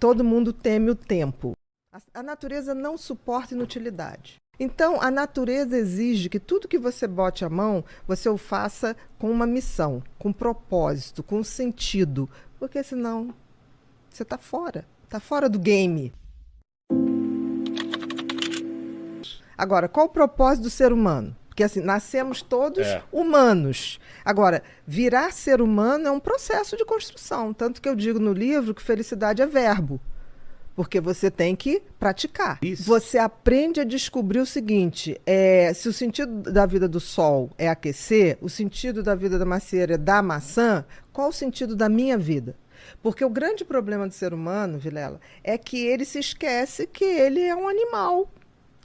Todo mundo teme o tempo. A natureza não suporta inutilidade. Então, a natureza exige que tudo que você bote a mão, você o faça com uma missão, com propósito, com sentido. Porque senão, você está fora. Está fora do game. Agora, qual o propósito do ser humano? Porque assim, nascemos todos humanos. Agora, virar ser humano é um processo de construção. Tanto que eu digo no livro que felicidade é verbo. Porque você tem que praticar. Isso. Você aprende a descobrir o seguinte, se o sentido da vida do sol é aquecer, o sentido da vida da macieira é dar maçã, qual o sentido da minha vida? Porque o grande problema do ser humano, Vilela, é que ele se esquece que ele é um animal,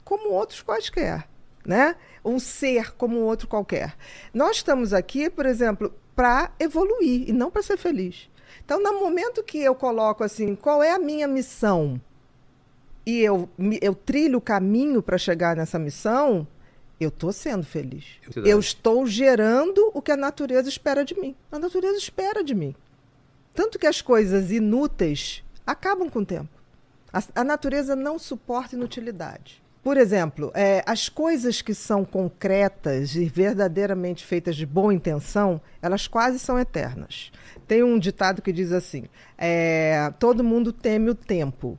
como outros quaisquer, né? Um ser como outro qualquer. Nós estamos aqui, por exemplo, para evoluir e não para ser feliz. Então, no momento que eu coloco assim, qual é a minha missão, e eu trilho o caminho para chegar nessa missão, eu estou sendo feliz. Eu estou gerando o que a natureza espera de mim. A natureza espera de mim. Tanto que as coisas inúteis acabam com o tempo. A natureza não suporta inutilidade. Por exemplo, as coisas que são concretas e verdadeiramente feitas de boa intenção, elas quase são eternas. Tem um ditado que diz assim, todo mundo teme o tempo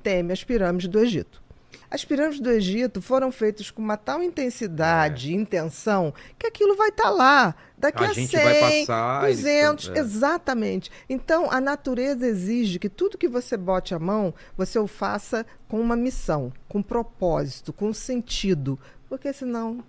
teme as pirâmides do Egito. As pirâmides do Egito foram feitas com uma tal intensidade e intenção que aquilo vai estar lá daqui a 100, vai passar, 200, exatamente. Então, a natureza exige que tudo que você bote a mão, você o faça com uma missão, com propósito, com sentido. Porque senão,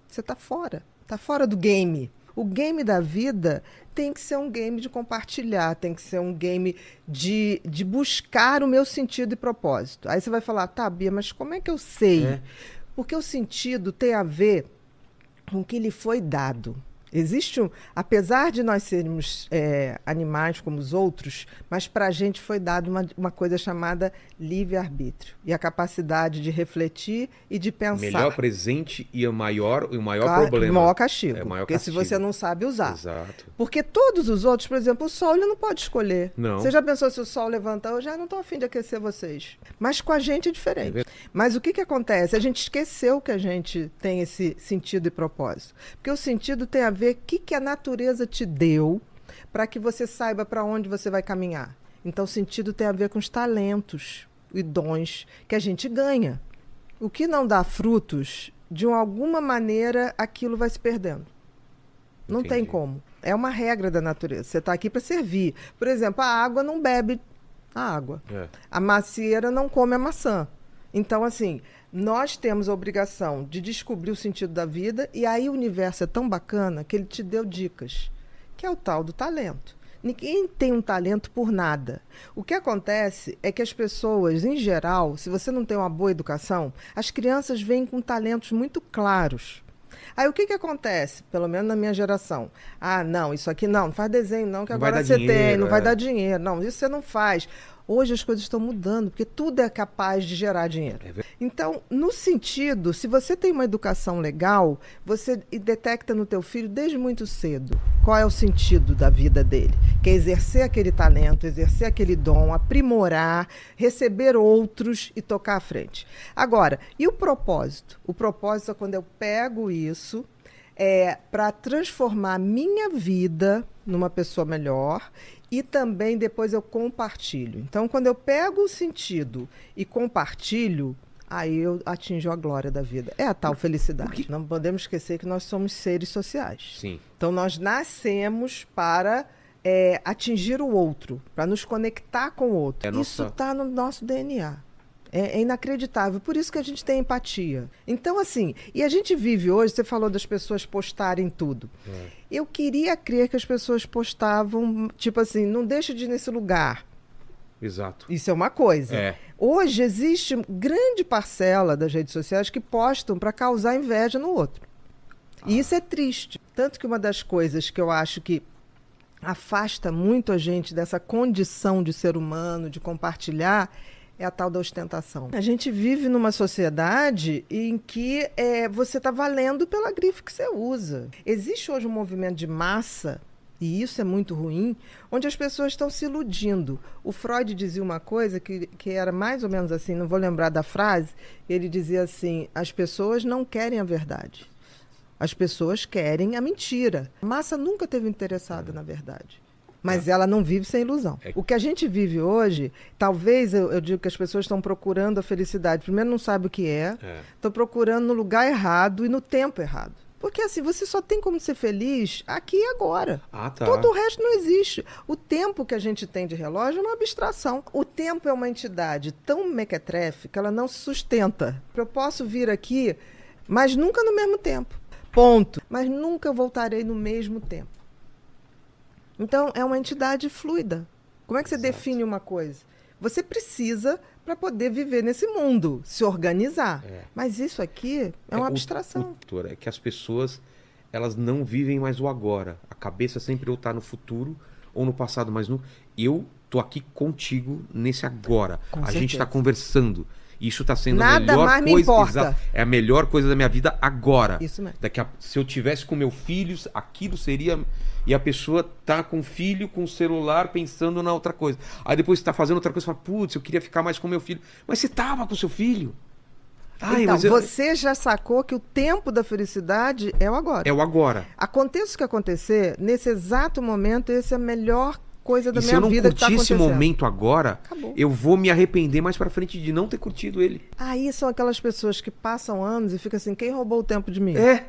você está fora do game. O game da vida tem que ser um game de compartilhar, tem que ser um game de buscar o meu sentido e propósito. Aí você vai falar, tá, Bia, mas como é que eu sei? Porque o sentido tem a ver com o que lhe foi dado. Apesar de nós sermos animais como os outros, mas para a gente foi dado uma coisa chamada livre-arbítrio. E a capacidade de refletir e de pensar. Melhor presente e o maior problema. O maior castigo. Maior porque castigo. Se você não sabe usar. Exato. Porque todos os outros, por exemplo, o sol ele não pode escolher. Não. Você já pensou se o sol levantar? Eu já não estou a fim de aquecer vocês. Mas com a gente é diferente. Mas o que acontece? A gente esqueceu que a gente tem esse sentido e propósito. Porque o sentido tem a ver o que a natureza te deu para que você saiba para onde você vai caminhar. Então, o sentido tem a ver com os talentos e dons que a gente ganha. O que não dá frutos, de alguma maneira, aquilo vai se perdendo. Não Entendi. tem como. É uma regra da natureza. Você está aqui para servir. Por exemplo, a água não bebe a água. A macieira não come a maçã. Então, assim, nós temos a obrigação de descobrir o sentido da vida e aí o universo é tão bacana que ele te deu dicas, que é o tal do talento. Ninguém tem um talento por nada. O que acontece é que as pessoas, em geral, se você não tem uma boa educação, as crianças vêm com talentos muito claros. Aí o que acontece? Pelo menos na minha geração. Ah, não, isso aqui não faz desenho não, que agora você tem, não vai dar dinheiro. Não, isso você não faz. Hoje as coisas estão mudando, porque tudo é capaz de gerar dinheiro. Então, no sentido, se você tem uma educação legal, você detecta no teu filho desde muito cedo qual é o sentido da vida dele. Que é exercer aquele talento, exercer aquele dom, aprimorar, receber outros e tocar à frente. Agora, e o propósito? O propósito é quando eu pego isso para transformar a minha vida numa pessoa melhor e também depois eu compartilho. Então, quando eu pego o sentido e compartilho, aí eu atinjo a glória da vida. É a tal felicidade. Não podemos esquecer que nós somos seres sociais. Sim. Então, nós nascemos para atingir o outro, para nos conectar com o outro. Isso está no nosso DNA. É inacreditável. Por isso que a gente tem empatia. Então, assim, e a gente vive hoje, você falou das pessoas postarem tudo. Eu queria crer que as pessoas postavam, tipo assim, não deixa de ir nesse lugar. Exato. Isso é uma coisa. Hoje existe grande parcela das redes sociais que postam para causar inveja no outro. E isso é triste. Tanto que uma das coisas que eu acho que afasta muito a gente dessa condição de ser humano, de compartilhar, é a tal da ostentação. A gente vive numa sociedade em que você está valendo pela grife que você usa. Existe hoje um movimento de massa e isso é muito ruim, onde as pessoas estão se iludindo. O Freud dizia uma coisa que era mais ou menos assim, não vou lembrar da frase, ele dizia assim, as pessoas não querem a verdade. As pessoas querem a mentira. A massa nunca esteve interessada na verdade. Mas ela não vive sem ilusão. O que a gente vive hoje, talvez eu digo que as pessoas estão procurando a felicidade. Primeiro, não sabem o que é. Estão procurando no lugar errado e no tempo errado. Porque assim, você só tem como ser feliz aqui e agora. Todo o resto não existe. O tempo que a gente tem de relógio é uma abstração. O tempo é uma entidade tão mequetrefe que ela não se sustenta. Eu posso vir aqui, mas nunca no mesmo tempo. Ponto. Mas nunca voltarei no mesmo tempo. Então, é uma entidade fluida. Como é que você define uma coisa? Você precisa para poder viver nesse mundo, se organizar. Mas isso aqui é uma abstração. É que as pessoas, elas não vivem mais o agora. A cabeça sempre ou está no futuro ou no passado, mas eu tô aqui contigo nesse agora. A gente está conversando. Isso está sendo a melhor mais coisa. Me importa. É a melhor coisa da minha vida agora. Isso mesmo. Se eu tivesse com meu filho, aquilo seria. E a pessoa tá com o filho, com o celular, pensando na outra coisa. Aí depois você tá fazendo outra coisa e fala, putz, eu queria ficar mais com meu filho. Mas você tava com seu filho. Então, você já sacou que o tempo da felicidade é o agora. É o agora. Aconteça o que acontecer, nesse exato momento, esse é a melhor coisa da minha vida. Se eu não vida que tá curtir acontecendo. Esse momento agora, acabou. Eu vou me arrepender mais pra frente de não ter curtido ele. Aí são aquelas pessoas que passam anos e ficam assim, quem roubou o tempo de mim? A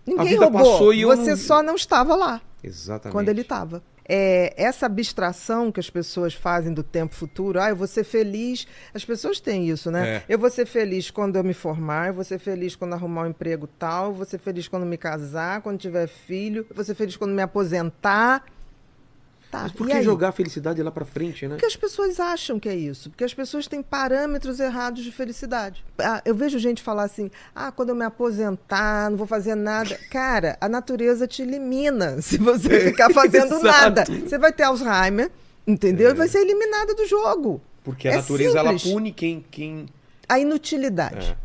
Ninguém vida roubou, passou e você só não estava lá. Exatamente. Quando ele estava. Essa abstração que as pessoas fazem do tempo futuro, eu vou ser feliz, as pessoas têm isso, né? Eu vou ser feliz quando eu me formar, eu vou ser feliz quando arrumar um emprego tal, eu vou ser feliz quando me casar, quando tiver filho, eu vou ser feliz quando me aposentar. Tá, mas por que jogar a felicidade lá pra frente, né? Porque as pessoas acham que é isso. Porque as pessoas têm parâmetros errados de felicidade. Eu vejo gente falar assim, quando eu me aposentar, não vou fazer nada. Cara, a natureza te elimina se você ficar fazendo nada. Você vai ter Alzheimer, entendeu? E vai ser eliminada do jogo. Porque a natureza, ela pune quem... A inutilidade.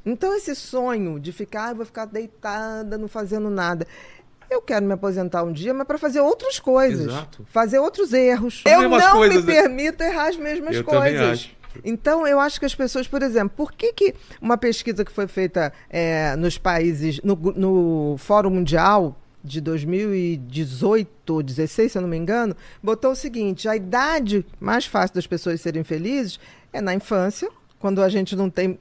Então, esse sonho de ficar, eu vou ficar deitada, não fazendo nada... Eu quero me aposentar um dia, mas para fazer outras coisas. Exato. Fazer outros erros. Eu não me permito errar as mesmas coisas. Também acho. Então, eu acho que as pessoas, por exemplo, por que uma pesquisa que foi feita nos países, no Fórum Mundial de 2018 ou 2016, se eu não me engano, botou o seguinte, a idade mais fácil das pessoas serem felizes é na infância, quando a gente não tem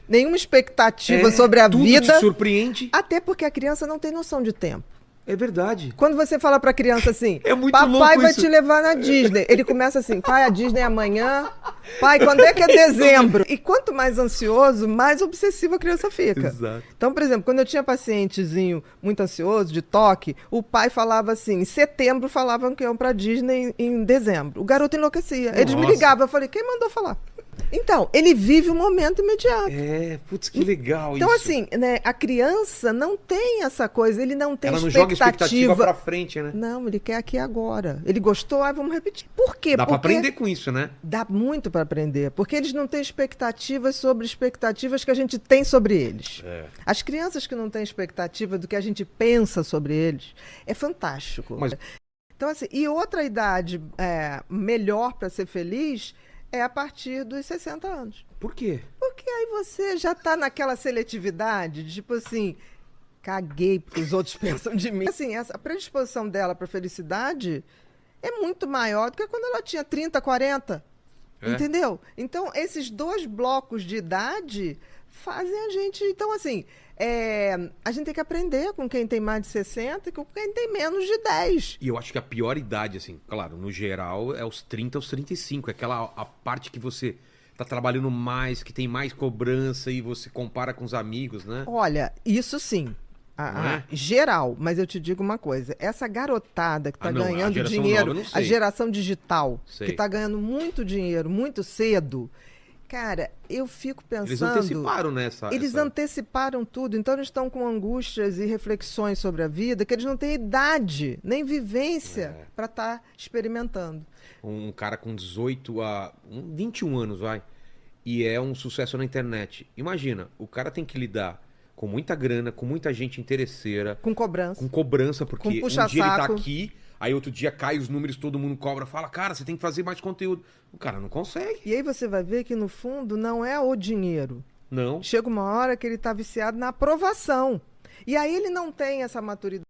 nenhuma expectativa sobre a vida. Te surpreende. Até porque a criança não tem noção de tempo. É verdade. Quando você fala pra criança assim, é muito papai vai isso. te levar na Disney. Ele começa assim, pai, a Disney é amanhã. Pai, quando é que é dezembro? E quanto mais ansioso, mais obsessivo a criança fica. Exato. Então, por exemplo, quando eu tinha pacientezinho muito ansioso, de toque, o pai falava assim, em setembro falavam que iam pra Disney em dezembro. O garoto enlouquecia. Eles me ligavam, eu falei, quem mandou falar? Então, ele vive o momento imediato. Putz, que legal então, isso. Então, assim, né, a criança não tem essa coisa, ele não tem expectativa. Ela não joga expectativa pra frente, né? Não, ele quer aqui agora. Ele gostou, vamos repetir. Por quê? Dá pra aprender com isso, né? Dá muito pra aprender, porque eles não têm expectativas sobre expectativas que a gente tem sobre eles. As crianças que não têm expectativa do que a gente pensa sobre eles, é fantástico. Então, assim, e outra idade melhor para ser feliz é a partir dos 60 anos. Por quê? Porque aí você já tá naquela seletividade, de, tipo assim, caguei porque os outros pensam de mim. Assim, a predisposição dela para felicidade é muito maior do que quando ela tinha 30, 40. Entendeu? Então, esses dois blocos de idade fazem a gente... Então, assim, a gente tem que aprender com quem tem mais de 60 e com quem tem menos de 10. E eu acho que a pior idade, assim, claro, no geral, é os 30 aos 35. É a parte que você tá trabalhando mais, que tem mais cobrança e você compara com os amigos, né? Olha, isso sim. Geral, mas eu te digo uma coisa, essa garotada que tá ganhando dinheiro, a geração digital, que tá ganhando muito dinheiro, muito cedo, cara, eu fico pensando... Eles anteciparam nessa... Eles anteciparam tudo, então eles estão com angústias e reflexões sobre a vida que eles não têm idade, nem vivência para estar experimentando. Um cara com 21 anos, e é um sucesso na internet. Imagina, o cara tem que lidar com muita grana, com muita gente interesseira. Com cobrança. Com cobrança, porque com um dia ele tá aqui, Aí outro dia cai os números, todo mundo cobra, fala, cara, você tem que fazer mais conteúdo. O cara não consegue. E aí você vai ver que no fundo não é o dinheiro. Não. Chega uma hora que ele está viciado na aprovação. E aí ele não tem essa maturidade